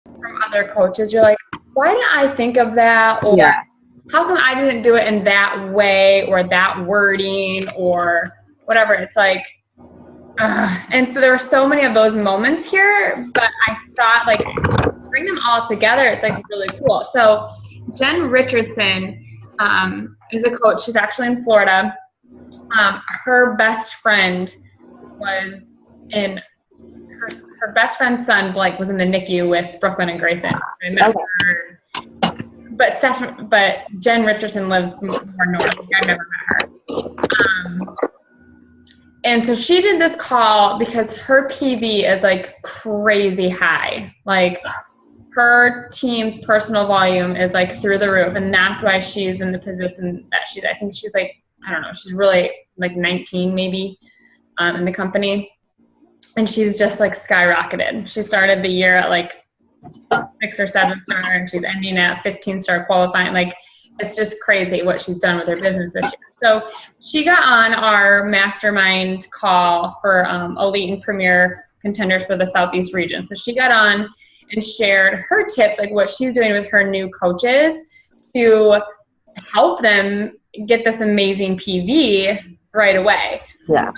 from other coaches, you're like, why didn't I think of that? Or Yeah. how come I didn't do it in that way or that wording or whatever? It's like, and so there were so many of those moments here, but I thought like bring them all together. It's like really cool. So Jen Richardson is a coach. She's actually in Florida. Her best friend was in her best friend's son, Blake, was in the NICU with Brooklyn and Grayson. I met her. But Jen Richardson lives more north. I've never met her. And so she did this call because her PV is like crazy high. Like her team's personal volume is like through the roof. And that's why she's in the position that she's, I think she's like, I don't know, she's really like 19 maybe in the company. And she's just like skyrocketed. She started the year at like 6 or 7 star and she's ending at 15-star qualifying. Like it's just crazy what she's done with her business this year. So she got on our mastermind call for elite and premier contenders for the Southeast region. So she got on and shared her tips, like what she's doing with her new coaches to help them get this amazing PV right away. Yeah.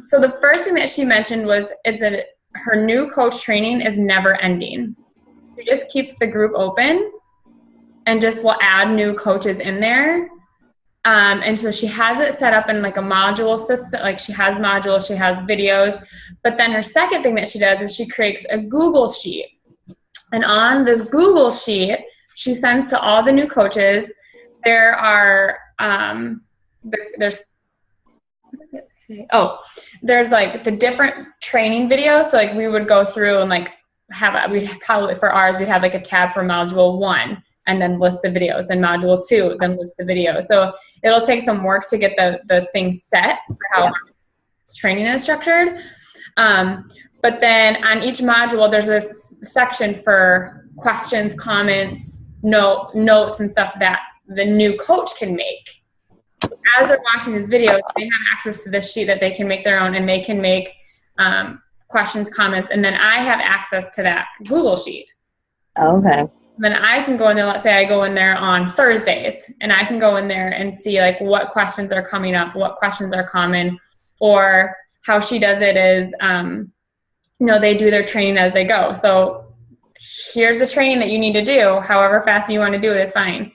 So the first thing that she mentioned was that her new coach training is never ending. She just keeps the group open and just will add new coaches in there. And so she has it set up in like a module system. Like she has modules, she has videos. But then her second thing that she does is she creates a Google sheet. And on this Google sheet, she sends to all the new coaches. There are, there's there's like the different training videos. So like we would go through and like we'd probably for ours, we'd have like a tab for module 1 and then list the videos, then module 2, then list the videos. So it'll take some work to get the thing set for how training is structured. But then on each module, there's this section for questions, comments, notes and stuff that the new coach can make. As they're watching these videos, they have access to this sheet that they can make their own, and they can make questions, comments, and then I have access to that Google sheet. Okay. Then I can go in there, let's say I go in there on Thursdays, and I can go in there and see like what questions are coming up, what questions are common, or how she does it is, they do their training as they go. So here's the training that you need to do. However fast you want to do it is fine.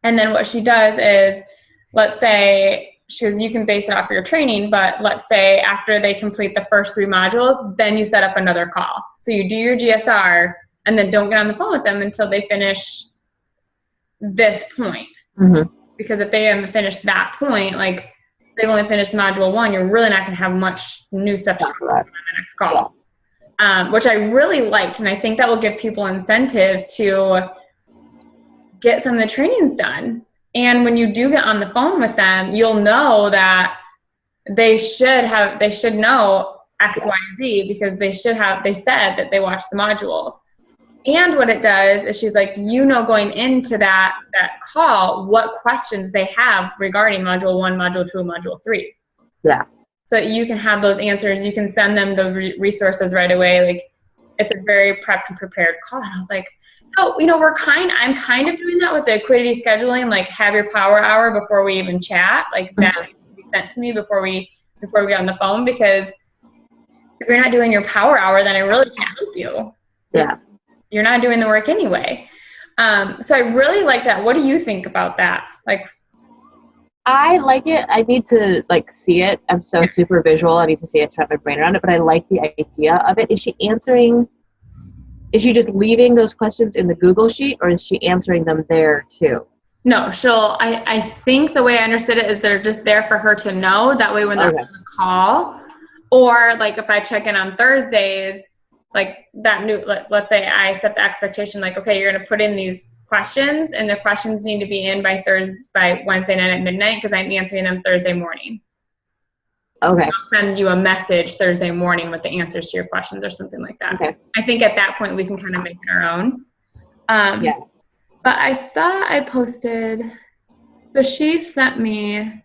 And then what she does is, let's say, she goes, you can base it off of your training, but let's say after they complete the first 3 modules, then you set up another call. So you do your GSR and then don't get on the phone with them until they finish this point. Mm-hmm. Because if they haven't finished that point, like they've only finished module 1, you're really not going to have much new stuff to talk about on the next call. Which I really liked, and I think that will give people incentive to get some of the trainings done. And when you do get on the phone with them, you'll know that they should know X, Y, and Z because they said that they watched the modules. And what it does is she's like, going into that call, what questions they have regarding module 1, module 2, module 3. Yeah. So you can have those answers. You can send them the resources right away. Like it's a very prepped and prepared call. And I was like, so, I'm kind of doing that with the Equity scheduling, like have your power hour before we even chat, like that can be sent to me before we get on the phone, because if you're not doing your power hour, then I really can't help you. Yeah. You're not doing the work anyway. So I really like that. What do you think about that? Like, I like it. I need to see it. I'm so super visual. I need to see it, wrap my brain around it, but I like the idea of it. Is she just leaving those questions in the Google sheet, or is she answering them there too? No, I think the way I understood it is they're just there for her to know. That way when they're on the call, or like if I check in on Thursdays, like that let's say I set the expectation, like, okay, you're going to put in these questions and the questions need to be in by Wednesday night at midnight because I'm answering them Thursday morning. Okay. I'll send you a message Thursday morning with the answers to your questions or something like that. Okay. I think at that point we can kind of make it our own. Yeah. But I thought I posted, so she sent me,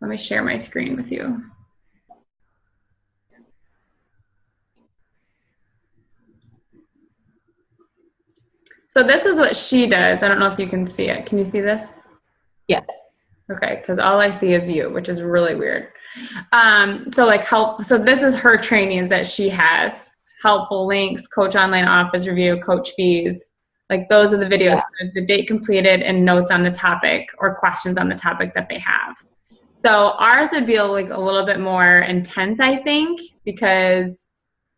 let me share my screen with you. So this is what she does. I don't know if you can see it. Can you see this? Yes. Okay, because all I see is you, which is really weird. So this is her trainings that she has. Helpful links, coach online office review, coach fees. Like those are the videos, the date completed and notes on the topic or questions on the topic that they have. So ours would be like a little bit more intense, I think, because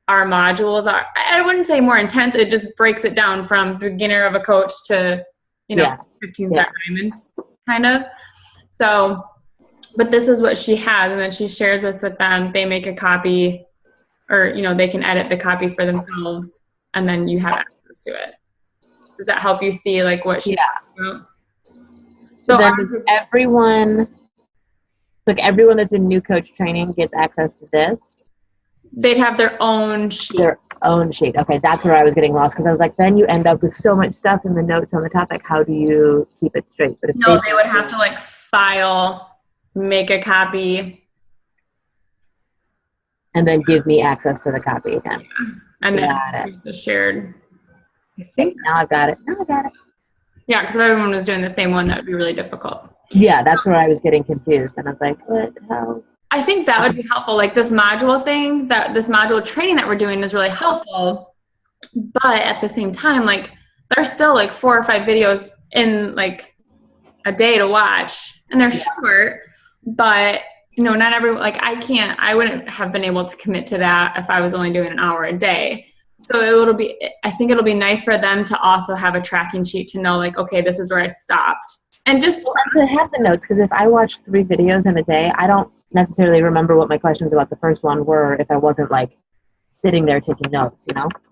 our modules are, I wouldn't say more intense, it just breaks it down from beginner of a coach to, 15-step diamonds, kind of. So, but this is what she has, and then she shares this with them. They make a copy, or, they can edit the copy for themselves, and then you have access to it. Does that help you see, like, what she's talking about? So then everyone that's in new coach training gets access to this? They'd have their own sheet. Their own sheet. Okay, that's where I was getting lost, because I was like, then you end up with so much stuff in the notes on the topic. How do you keep it straight? But if they would have to like file, make a copy, and then give me access to the copy again. And then it's shared. I think now I got it. Yeah, because if everyone was doing the same one, that would be really difficult. Yeah, that's where I was getting confused, and I was like, what? How? I think that would be helpful. Like this module thing, this module training that we're doing is really helpful. But at the same time, like there's still like 4 or 5 videos in like a day to watch, and they're short, but not everyone, like I wouldn't have been able to commit to that if I was only doing an hour a day. So I think it'll be nice for them to also have a tracking sheet to know, like, okay, this is where I stopped. And just to have the notes, because if I watch 3 videos in a day, I don't necessarily remember what my questions about the first one were if I wasn't like sitting there taking notes,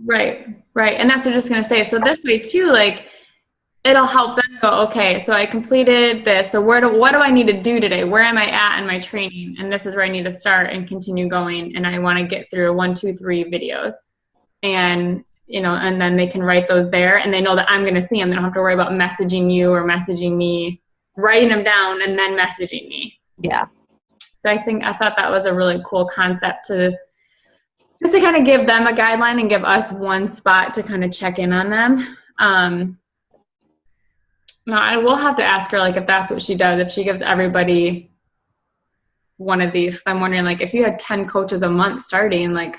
Right. And that's what I'm just going to say. So this way too, like it'll help them go, okay, so I completed this. So what do I need to do today? Where am I at in my training? And this is where I need to start and continue going. And I want to get through 1, 2, 3 videos. And, and then they can write those there, and they know that I'm going to see them. They don't have to worry about messaging you or messaging me, writing them down and then messaging me. Yeah. So I thought that was a really cool concept to kind of give them a guideline and give us one spot to kind of check in on them. Now I will have to ask her, like, if that's what she does, if she gives everybody one of these. I'm wondering, like, if you had 10 coaches a month starting, like,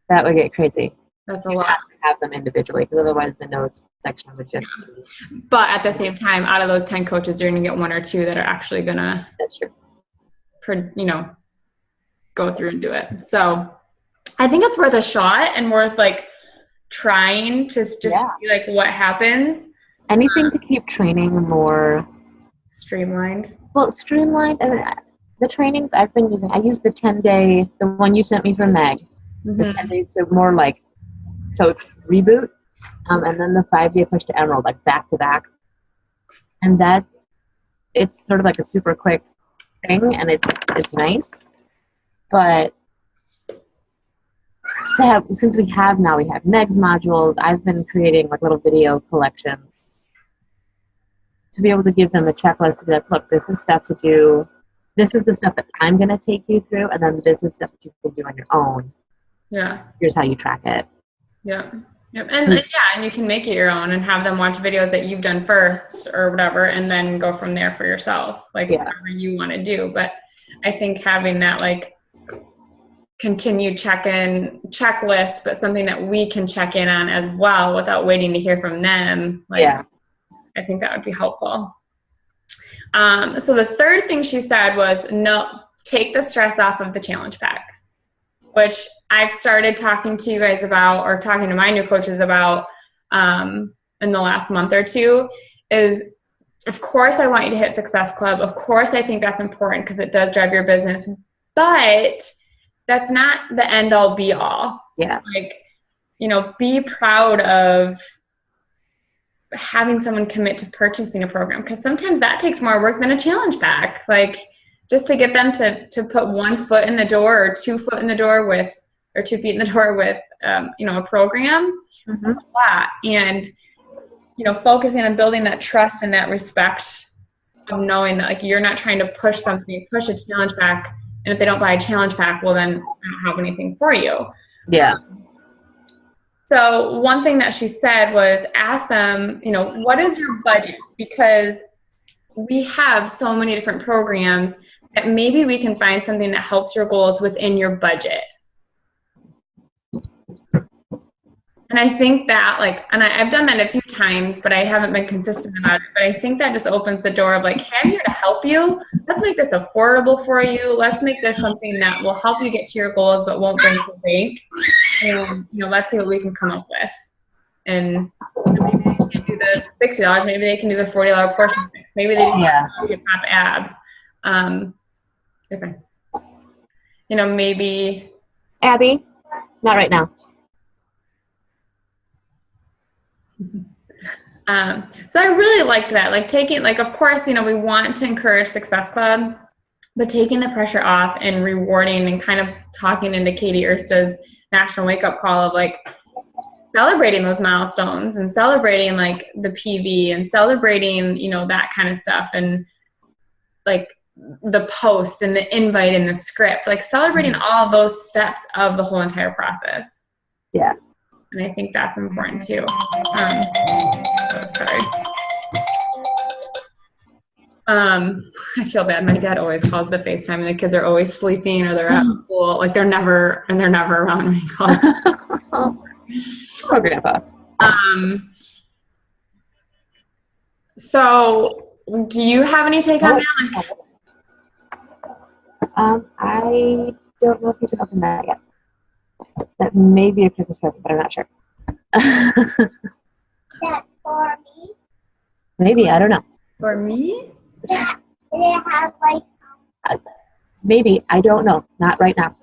that would get crazy. That's a lot. Have to have them individually, because otherwise the notes section would just. But at the same time, out of those 10 coaches, you're going to get 1 or 2 that are actually going to. That's true. Go through and do it. So I think it's worth a shot and worth like trying to just see like what happens. Anything to keep training more streamlined. Well, streamlined, and the trainings I've been using, I use the 10-day, the one you sent me from Meg. Mm-hmm. The 10 days, so more like coach reboot, and then the 5-day push to Emerald, like back to back. And that it's sort of like a super quick thing, and it's nice. But since we have Meg's modules, I've been creating like little video collections to be able to give them a checklist to be like, look, this is stuff to do. This is the stuff that I'm going to take you through, and then this is stuff that you can do on your own. Yeah. Here's how you track it. Yeah. Yep. And you can make it your own and have them watch videos that you've done first or whatever, and then go from there for yourself, like whatever you want to do. But I think having that like continued checklist, but something that we can check in on as well without waiting to hear from them. I think that would be helpful. So the third thing she said was, no, take the stress off of the challenge pack, which I've started talking to you guys about, or talking to my new coaches about in the last month or two, is of course I want you to hit Success Club. Of course I think that's important because it does drive your business, but that's not the end all be all. Yeah. Like, be proud of having someone commit to purchasing a program, because sometimes that takes more work than a challenge pack. Like, just to get them to put 1 foot in the door or 2 foot in the door with, or 2 feet in the door with, a program. Mm-hmm. A lot. And, focusing on building that trust and that respect of knowing that, like, you're not trying to push something, you push a challenge pack, and if they don't buy a challenge pack, well, then I don't have anything for you. Yeah. So one thing that she said was ask them, you know, what is your budget? Because we have so many different programs that maybe we can find something that helps your goals within your budget. And I think that, like, and I've done that a few times, but I haven't been consistent about it. But I think that just opens the door of like, hey, I'm here to help you. Let's make this affordable for you. Let's make this something that will help you get to your goals, but won't break the bank. And, you know, let's see what we can come up with. And you know, maybe they can do the $60. Maybe they can do the $40 portion fix. Maybe they can pop abs. Different. You know, maybe. Abby, not right now. So I really liked that, like taking, like, of course, you know, we want to encourage Success Club, but taking the pressure off and rewarding and kind of talking into Katie Ersta's National Wake Up Call of like celebrating those milestones and celebrating like the PV and celebrating, you know, that kind of stuff. And like the post and the invite and the script, like celebrating all those steps of the whole entire process. Yeah. And I think that's important too. I feel bad. My dad always calls to FaceTime and the kids are always sleeping or they're at school. Like they're never around when he calls. Poor Grandpa. So do you have any take on that? I don't know if you can open that yet. That may be a Christmas present, but I'm not sure. That for me? Maybe, I don't know. For me? Yeah. Did it have like Maybe, I don't know. Not right now.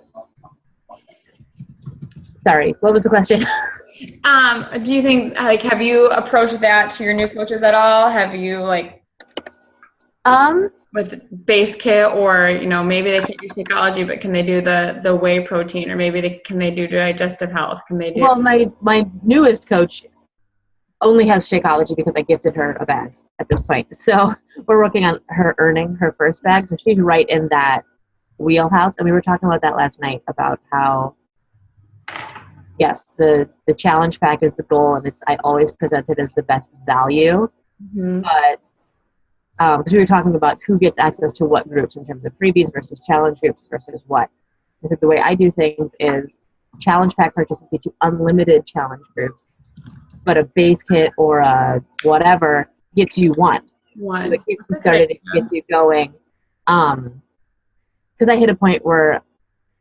Sorry, what was the question? Do you think, like, have you approached that to your new coaches at all? Have you, like, with base kit, or, you know, maybe they can't do Shakeology, but can they do the whey protein, or maybe can they do digestive health? Can they do? Well, my newest coach only has Shakeology because I gifted her a bag at this point. So we're working on her earning her first bag. So she's right in that wheelhouse. And we were talking about that last night about how, yes, the challenge pack is the goal, and I always present it as the best value. Mm-hmm. But because we were talking about who gets access to what groups in terms of freebies versus challenge groups versus what. I think the way I do things is challenge pack purchases get you unlimited challenge groups, but a base kit or a whatever gets you one. So it gets you started, it gets you going. Because I hit a point where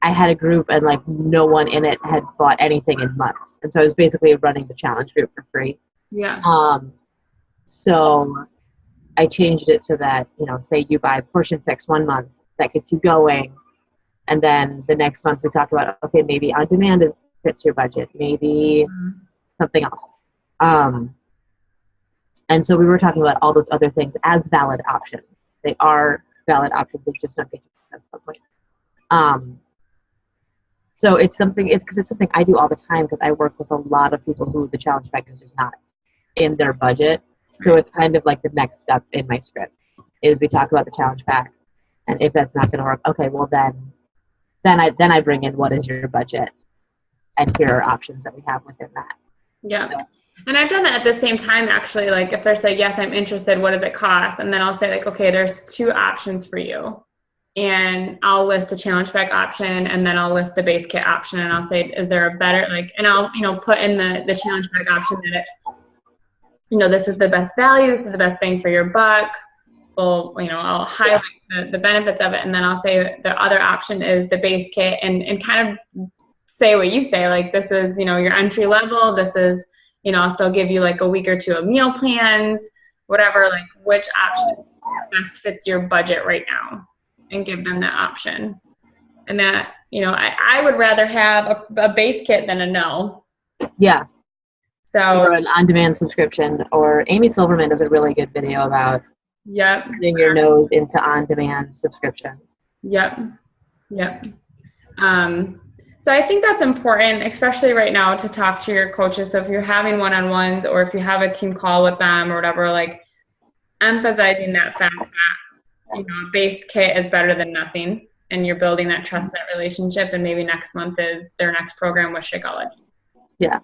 I had a group and like no one in it had bought anything in months. And so I was basically running the challenge group for free. Yeah. So I changed it so that, you know, say you buy Portion Fix 1 month, that gets you going. And then the next month we talk about, okay, maybe on demand fits your budget, maybe something else. And so we were talking about all those other things as valid options. They are valid options, they just don't get you at some point. So it's something I do all the time because I work with a lot of people who the challenge pack is just not in their budget. So it's kind of like the next step in my script is we talk about the challenge pack, and if that's not going to work, okay, well then I bring in what is your budget, and here are options that we have within that. Yeah. And I've done that at the same time, actually. Like if they're saying, yes, I'm interested, what does it cost? And then I'll say like, okay, there's 2 options for you. And I'll list the challenge pack option, and then I'll list the base kit option, and I'll say, is there a better, like, and I'll, you know, put in the challenge pack option that it's, you know, this is the best value, this is the best bang for your buck. Well, you know, I'll highlight the benefits of it, and then I'll say the other option is the base kit, and kind of say what you say, like, this is, you know, your entry level, this is, you know, I'll still give you like a week or 2 of meal plans, whatever, like which option best fits your budget right now, and give them that option. And that, you know, I would rather have a base kit than a no. Yeah. So, or an on-demand subscription, or Amy Silverman does a really good video about putting your nose into on-demand subscriptions. Yep. So I think that's important, especially right now, to talk to your coaches. So if you're having one-on-ones, or if you have a team call with them or whatever, like emphasizing that fact that, you know, a base kit is better than nothing, and you're building that trust, that relationship, and maybe next month is their next program with Shakeology. Yeah.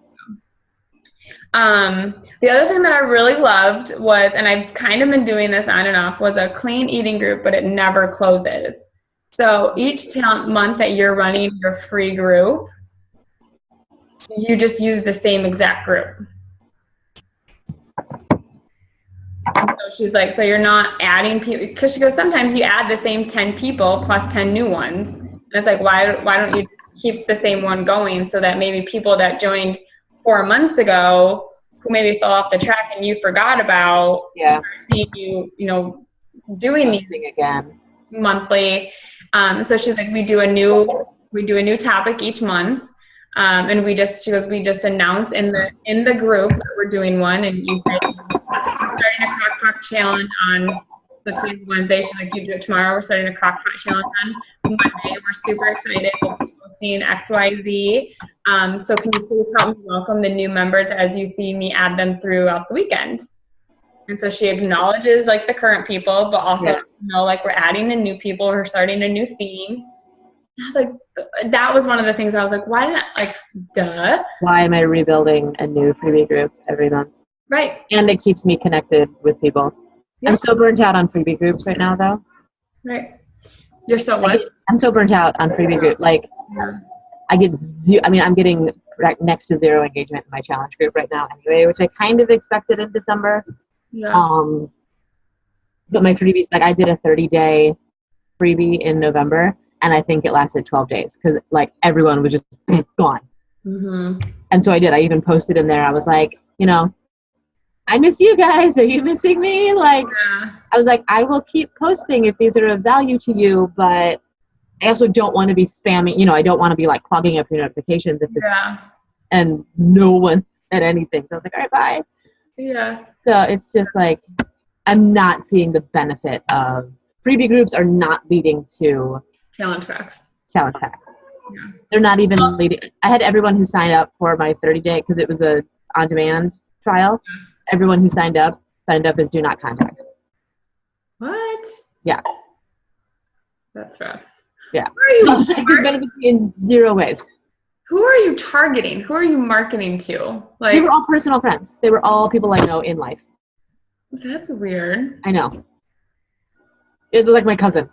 The other thing that I really loved was, and I've kind of been doing this on and off, was a clean eating group, but it never closes. So each month that you're running your free group, you just use the same exact group. So she's like, so you're not adding people, because she goes, sometimes you add the same 10 people plus 10 new ones. And it's like, why don't you keep the same one going so that maybe people that joined 4 months ago who maybe fell off the track and you forgot about, seeing you, doing these again monthly. So she's like, we do a new topic each month. And we just announced in the group that we're doing one, and you said we're starting a crock pot challenge on today's Wednesday. She's like, you do it tomorrow. We're starting a crock pot challenge on Monday. We're super excited. We'll be posting XYZ. So can you please help me welcome the new members as you see me add them throughout the weekend? And so she acknowledges like the current people, but also like we're adding in new people. We're starting a new theme. And I was like, that was one of the things I was like, why didn't duh. Why am I rebuilding a new freebie group every month? Right. And it keeps me connected with people. Yeah. I'm so burnt out on freebie groups right now, though. Right. You're so what? I'm so burnt out on freebie group. Like, I'm getting next to zero engagement in my challenge group right now anyway, which I kind of expected in December. Yeah. But my freebies, like I did a 30-day freebie in November, and I think it lasted 12 days because like everyone was just gone. Mm-hmm. And so I did. I even posted in there. I was like, I miss you guys. Are you missing me? Like, I was like, I will keep posting if these are of value to you, but I also don't want to be spamming. I don't want to be like clogging up your notifications and no one said anything. So I was like, all right, bye. Yeah. So it's just like, I'm not seeing the benefit of freebie groups are not leading to challenge packs. Yeah. They're not even leading. I had everyone who signed up for my 30-day, because it was a on-demand trial. Everyone who signed up as do not contact. What? Yeah. That's rough. Yeah. Who are you benefits in zero ways. Who are you targeting? Who are you marketing to? Like, they were all personal friends. They were all people I know in life. That's weird. I know. It's like my cousin.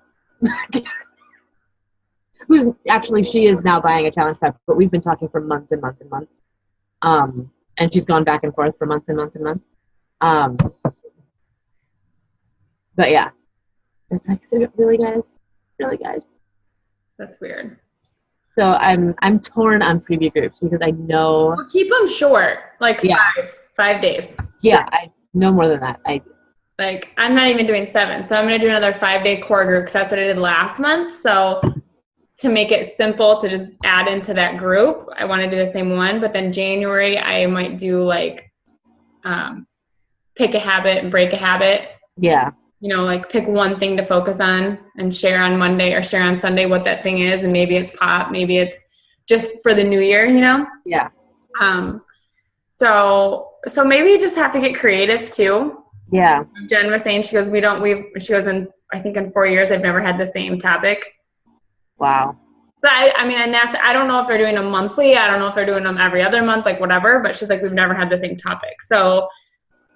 She is now buying a challenge pack, but we've been talking for months and months and months. And she's gone back and forth for months and months and months. But yeah, it's like, really guys. That's weird. So I'm torn on preview groups because I know. Well, keep them short, like 5 days. Yeah, I no more than that. I'm not even doing 7, so I'm gonna do another 5-day core group because that's what I did last month. So to make it simple to just add into that group, I want to do the same one. But then January, I might do pick a habit and break a habit. Yeah. Pick one thing to focus on and share on Monday or share on Sunday what that thing is. And maybe it's pop, maybe it's just for the new year, Yeah. So maybe you just have to get creative too. Yeah. Jen was saying, she goes, I think in 4 years, I've never had the same topic. Wow. So I don't know if they're doing them monthly. I don't know if they're doing them every other month, like whatever, but she's like, we've never had the same topic. So,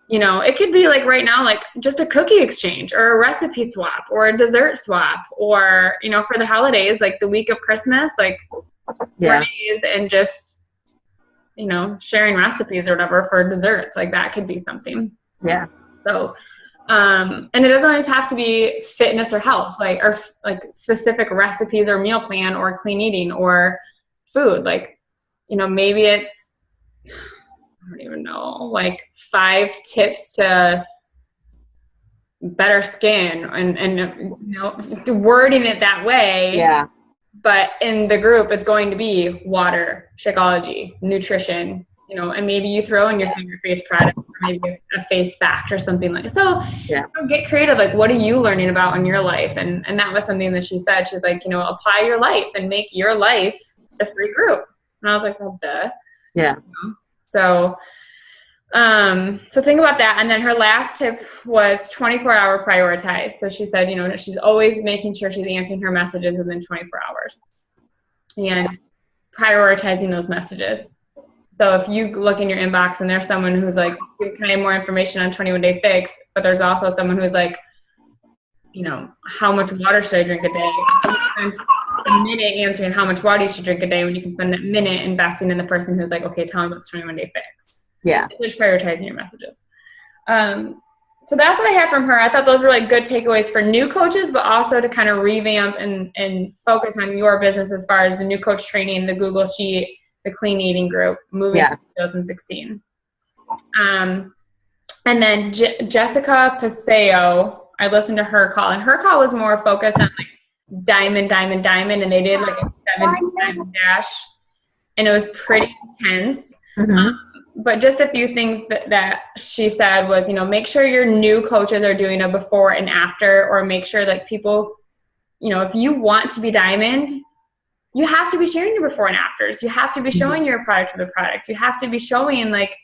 it could be like right now, like just a cookie exchange or a recipe swap or a dessert swap or, for the holidays, like the week of Christmas, like 4 days and just, sharing recipes or whatever for desserts, like that could be something. Yeah. So, and it doesn't always have to be fitness or health, or specific recipes or meal plan or clean eating or food. Maybe it's, I don't even know, 5 tips to better skin and wording it that way. Yeah. But in the group, it's going to be water, Shakeology, nutrition, and maybe you throw in your favorite face product or maybe a face fact or something like that. So get creative. Like, what are you learning about in your life? And that was something that she said. She's like, apply your life and make your life the free group. And I was like, well, duh. Yeah. So think about that. And then her last tip was 24-hour prioritize. So she said, she's always making sure she's answering her messages within 24 hours and prioritizing those messages. So if you look in your inbox and there's someone who's like, can I have more information on 21 Day Fix? But there's also someone who's like, you know, how much water should I drink a day? You spend a minute answering how much water you should drink a day when you can spend that minute investing in the person who's like, okay, tell me about the 21 Day Fix. Yeah. Just prioritizing your messages. So that's what I had from her. I thought those were like good takeaways for new coaches, but also to kind of revamp and focus on your business as far as the new coach training, the Google Sheet, the clean eating group, moving to 2016. And then Jessica Paseo, I listened to her call, and her call was more focused on like diamond, and they did like a 7 diamond dash, and it was pretty intense. But just a few things that she said was, you know, make sure your new coaches are doing a before and after, or make sure that people, you know, if you want to be diamond, you have to be sharing your before and afters. You have to be showing your product of the product. You have to be showing like,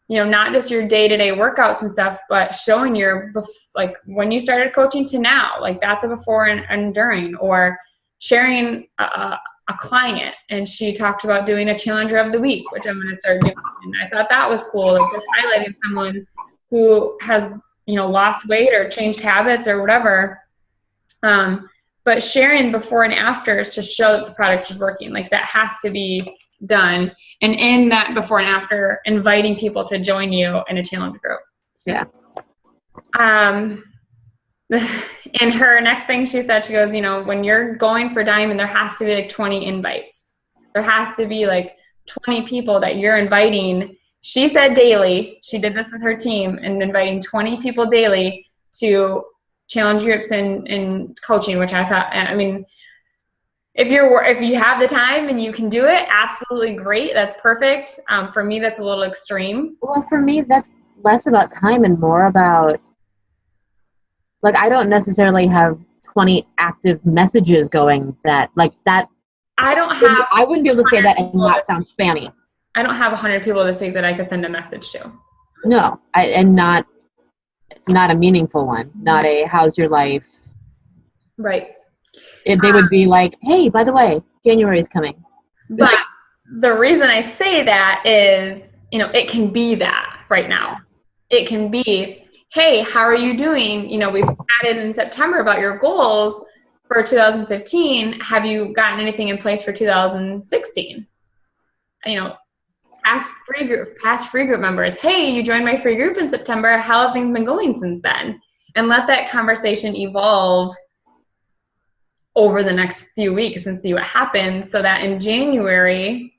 you know, not just your day-to-day workouts and stuff, but showing your, like when you started coaching to now, like that's a before and during, or sharing a client. And she talked about doing a challenger of the week, which I'm going to start doing. And I thought that was cool. Like just highlighting someone who has, you know, lost weight or changed habits or whatever. But sharing before and afters to show that the product is working, like that has to be done. And in that before and after, inviting people to join you in a challenge group. Yeah. And her next thing she said, she goes, you know, when you're going for diamond, there has to be like 20 invites. There has to be like 20 people that you're inviting. She said daily. She did this with her team and inviting 20 people daily to challenge groups and coaching, which I thought, I mean, if you have the time and you can do it, absolutely great. That's perfect. For me, that's a little extreme. Well, for me, that's less about time and more about, like, I don't necessarily have 20 active messages going that, like that. I wouldn't be able to say that and not sound spammy. I don't have 100 people this week that I could send a message to. No, and not a meaningful one. Not a how's your life. Right. They would be like, hey, by the way, January is coming. But the reason I say that is, you know, it can be that right now. It can be, hey, how are you doing? You know, we've chatted in September about your goals for 2015. Have you gotten anything in place for 2016? You know, past free group members, hey, you joined my free group in September. How have things been going since then? And let that conversation evolve over the next few weeks and see what happens, so that in January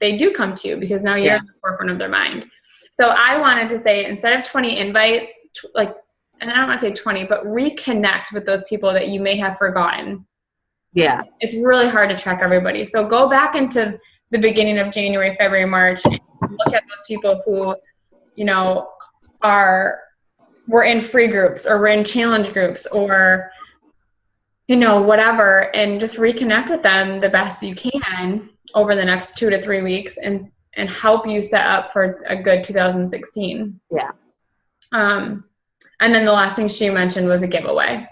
they do come to you, because now you're in the forefront of their mind. So I wanted to say, instead of 20 invites, like, and I don't want to say 20, but reconnect with those people that you may have forgotten. Yeah. It's really hard to track everybody. So go back into the beginning of January, February, March, and look at those people who, you know, were in free groups or were in challenge groups or, you know, whatever, and just reconnect with them the best you can over the next 2 to 3 weeks and help you set up for a good 2016. Yeah. And then the last thing she mentioned was a giveaway.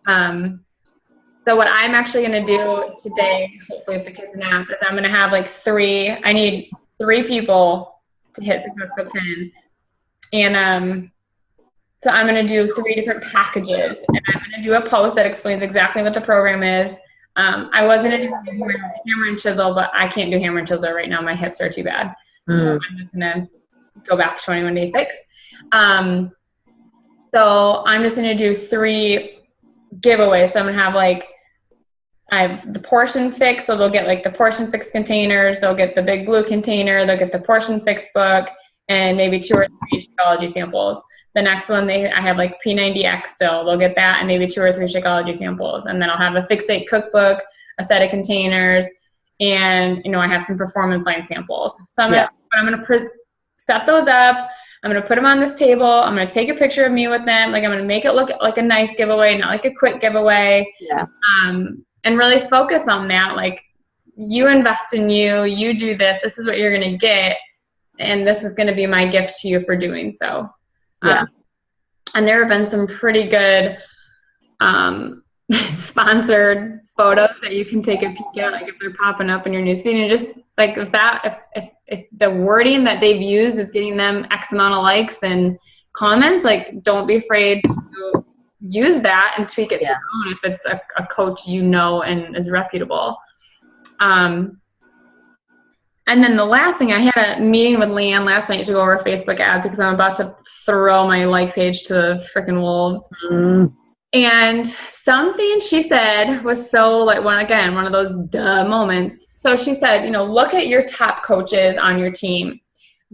So what I'm actually going to do today, hopefully if the kids nap, is I'm going to have like I need 3 people to hit Success Club 10. And so I'm going to do 3 different packages, and I'm going to do a post that explains exactly what the program is. I was going to do hammer and chisel, but I can't do hammer and chisel right now. My hips are too bad. So I'm just going to go back to 21 Day Fix. So I'm just going to do 3 giveaways. So I'm going to have I have the Portion Fix, so they'll get like the Portion Fix containers, they'll get the big blue container, they'll get the Portion Fix book, and maybe 2 or 3 Shakeology samples. The next one, I have like P90X still. They'll get that and maybe 2 or 3 Shakeology samples. And then I'll have a Fixate cookbook, a set of containers, and, you know, I have some performance line samples. So I'm going to set those up. I'm going to put them on this table. I'm going to take a picture of me with them. Like, I'm going to make it look like a nice giveaway, not like a quick giveaway. Yeah. And really focus on that. Like, you invest in you. You do this. This is what you're going to get. And this is going to be my gift to you for doing so. Yeah. And there have been some pretty good sponsored photos that you can take a peek at, like if they're popping up in your newsfeed. And just like if the wording that they've used is getting them X amount of likes and comments, like don't be afraid to use that and tweak it to your own if it's a coach and is reputable. And then the last thing, I had a meeting with Leanne last night to go over Facebook ads because I'm about to throw my like page to the freaking wolves. And something she said was so like one of those duh moments. So she said, look at your top coaches on your team,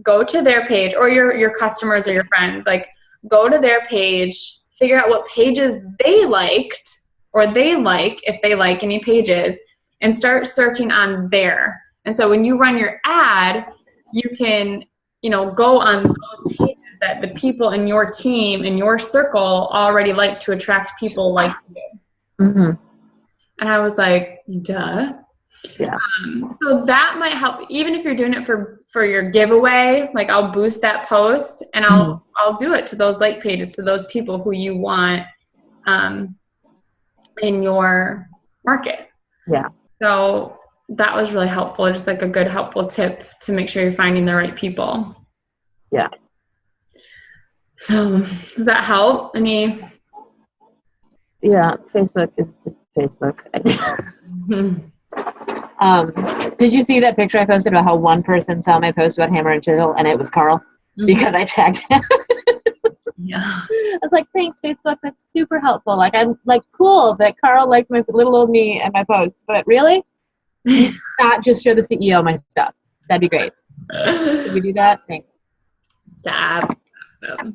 go to their page, or your customers or your friends, like go to their page, figure out what pages they liked or they like, if they like any pages, and start searching on there. And so when you run your ad, you can, go on those pages that the people in your team, in your circle already like to attract people like you. Mm-hmm. And I was like, duh. Yeah. So that might help, even if you're doing it for your giveaway, like I'll boost that post and I'll do it to those like pages, to those people who you want in your market. Yeah. So that was really helpful, just like a good helpful tip to make sure you're finding the right people. Yeah. So does that help? Yeah, Facebook is just Facebook. Did you see that picture I posted about how one person saw my post about hammer and chisel and it was Carl? Because I tagged him. Yeah. I was like, thanks, Facebook. That's super helpful. Like, I'm like, cool that Carl liked my little old me and my post. But really, not just show the CEO my stuff. That'd be great. Could we do that? Thanks. Stop. Does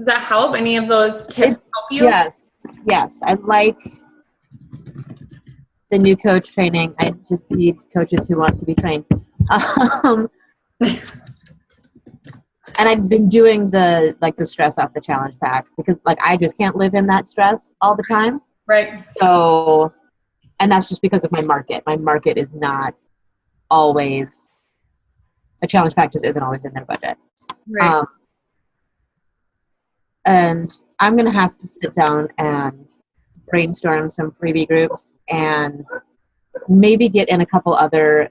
that help? Any of those tips help you? Yes. I like the new coach training. I just need coaches who want to be trained. And I've been doing the stress off the challenge pack because I just can't live in that stress all the time. Right. So, and that's just because of my market. My market is not always, a challenge pack just isn't always in their budget. Right. And I'm going to have to sit down and brainstorm some freebie groups and maybe get in a couple other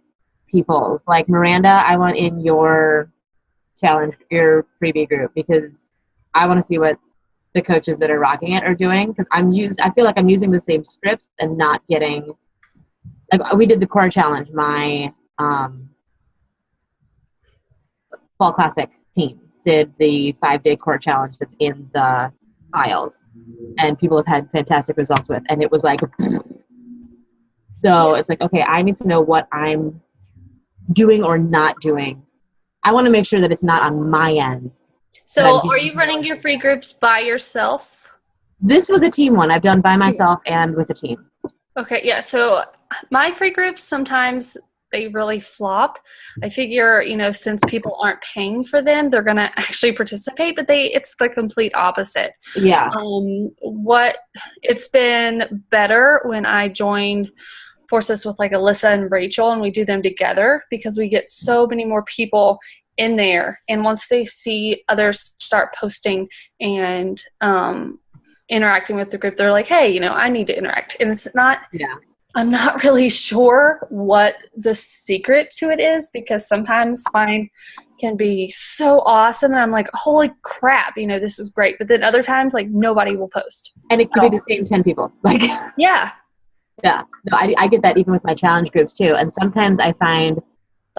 people's. Like Miranda, I want in your challenge, your freebie group, because I want to see what the coaches that are rocking it are doing. Because I feel like I'm using the same scripts and not getting, like we did the core challenge, my fall classic team did the 5-day core challenge that's in the files, and people have had fantastic results with, and it was like, so it's like, okay, I need to know what I'm doing or not doing. I want to make sure that it's not on my end. So are you running your free groups by yourself? This was a team one I've done by myself and with a team. Okay, yeah. So my free groups, sometimes they really flop. I figure, since people aren't paying for them, they're going to actually participate, but it's the complete opposite. Yeah. It's been better when I joined forces with Alyssa and Rachel, and we do them together because we get so many more people in there. And once they see others start posting and interacting with the group, they're like, hey, I need to interact. And it's not, I'm not really sure what the secret to it is, because sometimes mine can be so awesome and I'm like, holy crap, this is great. But then other times, nobody will post. And it could be the same 10 people. Yeah. Yeah. No, I get that even with my challenge groups too. And sometimes I find,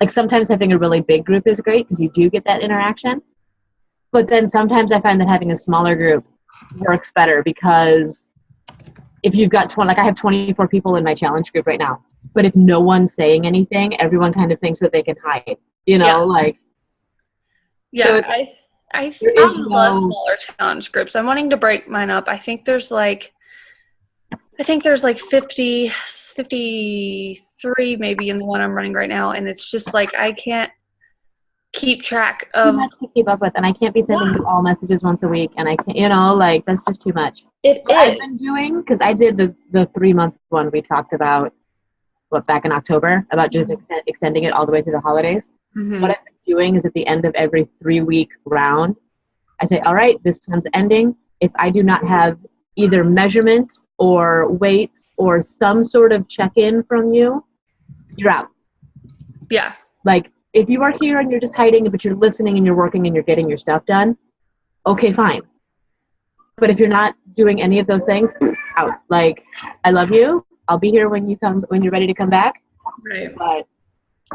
sometimes having a really big group is great because you do get that interaction. But then sometimes I find that having a smaller group works better, because if you've got I have 24 people in my challenge group right now, but if no one's saying anything, everyone kind of thinks that they can hide, Yeah, So I love smaller challenge groups. I'm wanting to break mine up. I think there's 53 maybe in the one I'm running right now, and it's just I can't keep track of. Too much to keep up with, and I can't be sending you all messages once a week, and I can't, that's just too much. I've been doing, because I did the 3-month one we talked about, back in October, about just extending it all the way through the holidays. Mm-hmm. What I've been doing is at the end of every 3-week round, I say, all right, this one's ending. If I do not have either measurements or weights or some sort of check-in from you, you're out. Yeah. Like, if you are here and you're just hiding, but you're listening and you're working and you're getting your stuff done, okay, fine. But if you're not doing any of those things, out. Like, I love you. I'll be here when you're ready to come back. Right. But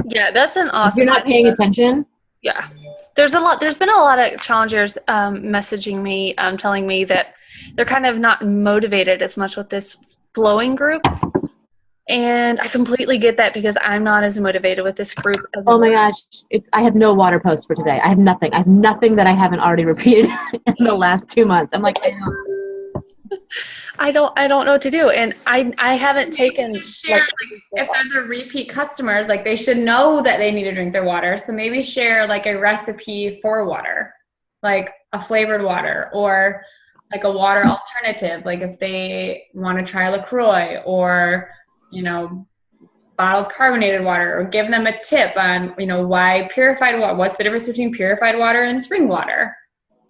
Yeah, that's an awesome if you're not paying attention, yeah. There's been a lot of challengers messaging me, telling me that they're kind of not motivated as much with this flowing group. And I completely get that because I'm not as motivated with this group as oh my gosh, I have no water post for today. I have nothing. I have nothing that I haven't already repeated in the last 2 months. I'm like, I don't know what to do. And I haven't taken Share, if they're the repeat customers, like they should know that they need to drink their water. So maybe share like a recipe for water, like a flavored water or like a water alternative. Like if they want to try LaCroix or, bottled carbonated water, or give them a tip on, why purified water, what's the difference between purified water and spring water.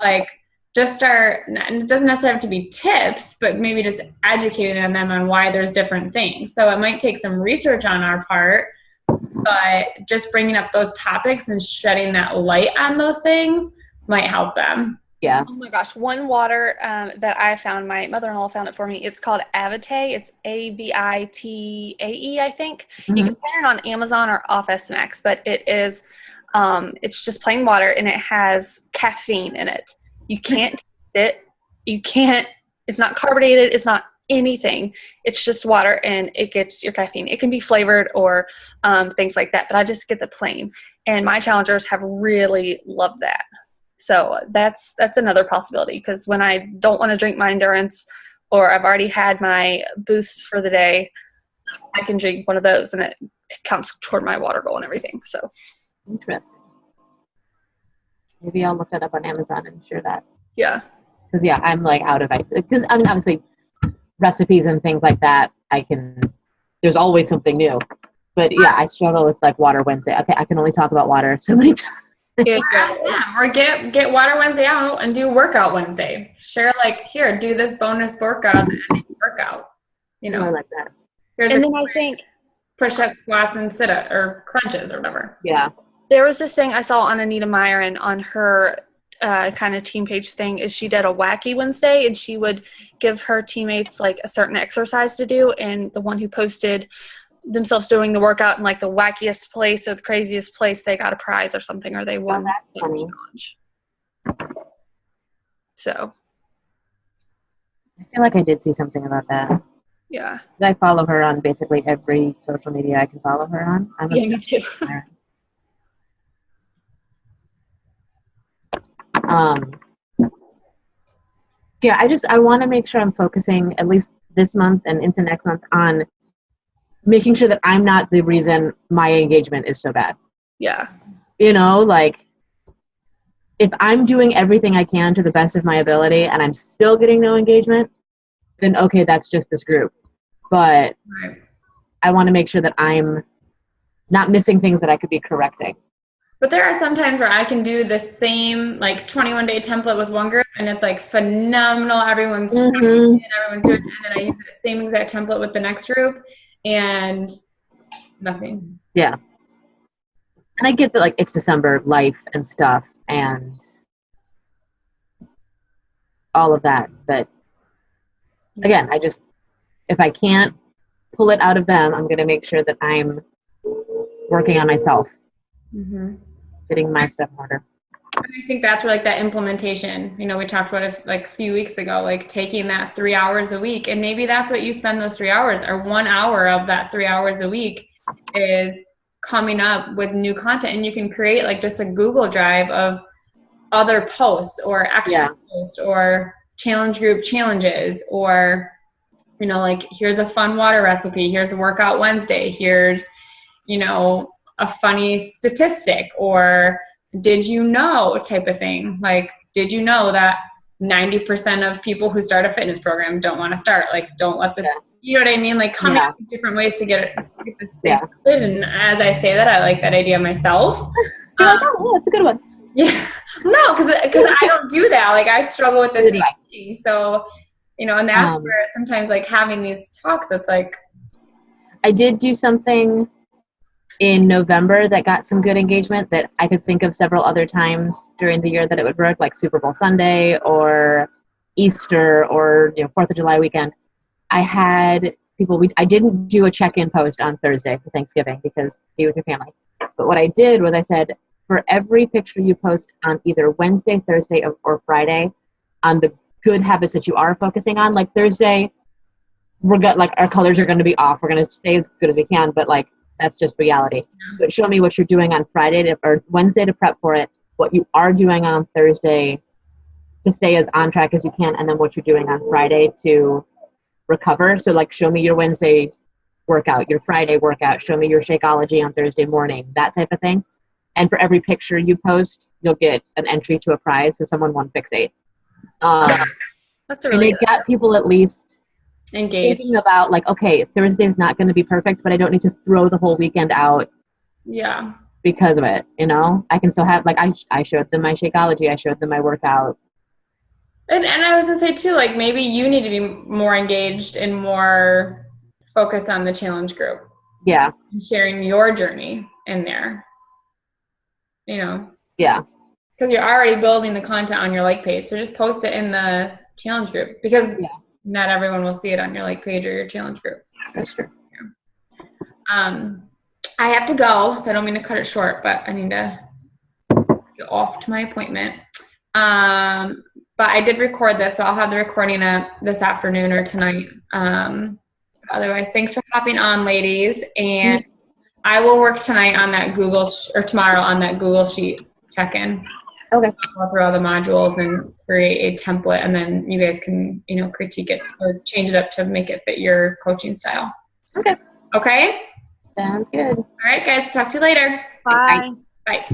Like just start, and it doesn't necessarily have to be tips, but maybe just educating them on why there's different things. So it might take some research on our part, but just bringing up those topics and shedding that light on those things might help them. yeah. Oh my gosh, one water that I found, my mother-in-law found it for me. It's called Avitae. It's Avitae, I think. Mm-hmm. You can find it on Amazon or off SMX, but it is, it's just plain water and it has caffeine in it. You can't taste it. You can't, it's not carbonated. It's not anything. It's just water and it gets your caffeine. It can be flavored or things like that, but I just get the plain. And my challengers have really loved that. So that's another possibility, because when I don't want to drink my endurance or I've already had my boost for the day, I can drink one of those and it counts toward my water goal and everything. So Interesting. Maybe I'll look that up on Amazon and share that. yeah. Because yeah, I'm like out of it. Because I mean, obviously, recipes and things like that, there's always something new. But yeah, I struggle with like Water Wednesday. Okay, I can only talk about water so many times. Or get Water Wednesday out and do Workout Wednesday. Share like, here, do this bonus workout at the end of the workout. I like that. Here's And then I think push-ups, squats, and sit-up or crunches or whatever. Yeah. there was this thing I saw on Anita Myron on her kind of team page thing, is she did a Wacky Wednesday, and she would give her teammates like a certain exercise to do, and the one who posted themselves doing the workout in like the wackiest place or the craziest place, they got a prize or something, or they won the challenge. So I feel like I did see something about that. yeah. I follow her on basically every social media I can follow her on. Yeah, me too. Yeah, I want to make sure I'm focusing at least this month and into next month on making sure that I'm not the reason my engagement is so bad. Yeah. Like if I'm doing everything I can to the best of my ability and I'm still getting no engagement, then okay, that's just this group. But Right. I want to make sure that I'm not missing things that I could be correcting. But there are some times where I can do the same like 21-day template with one group, and it's like phenomenal. Everyone's doing it, and then I use the same exact template with the next group, and nothing. Yeah. And I get that like it's December, life and stuff and all of that. But again, if I can't pull it out of them, I'm going to make sure that I'm working on myself, getting my stuff in order. And I think that's where like that implementation, we talked about it like a few weeks ago, like taking that 3 hours a week, and maybe that's what you spend those 3 hours, or 1 hour of that 3 hours a week is coming up with new content. And you can create like just a Google Drive of other posts or action posts or challenge group challenges, or like here's a fun water recipe, here's a workout Wednesday, here's a funny statistic, or did you know type of thing. Like, did you know that 90% of people who start a fitness program don't want to start? Like, don't let this, you know what I mean? Like coming up with different ways to get the same decision. As I say that, I like that idea myself. That's a good one. Yeah, no, because I don't do that. Like I struggle with this thing. So And that's where sometimes like having these talks, it's like, I did do something in November that got some good engagement that I could think of several other times during the year that it would work, like Super Bowl Sunday or Easter or 4th of July weekend. I had people, I didn't do a check-in post on Thursday for Thanksgiving because be with your family. But what I did was I said, for every picture you post on either Wednesday, Thursday, or Friday, on the good habits that you are focusing on, like Thursday, our colors are going to be off. We're going to stay as good as we can, but like that's just reality. But show me what you're doing on Friday or Wednesday to prep for it, what you are doing on Thursday to stay as on track as you can, and then what you're doing on Friday to recover. So like show me your Wednesday workout, your Friday workout, show me your Shakeology on Thursday morning, that type of thing. And for every picture you post, you'll get an entry to a prize. So someone won Fixate. That's a really and it got people at least engaged. Thinking about like, okay, Thursday's not going to be perfect, but I don't need to throw the whole weekend out. Yeah. Because of it, I can still have, like, I showed them my Shakeology, I showed them my workout. And I was going to say too, like maybe you need to be more engaged and more focused on the challenge group. Yeah. And sharing your journey in there. Yeah. Because you're already building the content on your like page. So just post it in the challenge group because not everyone will see it on your like page or your challenge group. That's true. I have to go, so I don't mean to cut it short, but I need to get off to my appointment. But I did record this, so I'll have the recording up this afternoon or tonight. Otherwise, thanks for hopping on, ladies. And I will work tonight on that or tomorrow on that Google Sheet check-in. Okay. I'll go through all the modules and create a template, and then you guys can, critique it or change it up to make it fit your coaching style. Okay. Okay? Sounds good. All right, guys. Talk to you later. Bye. Bye.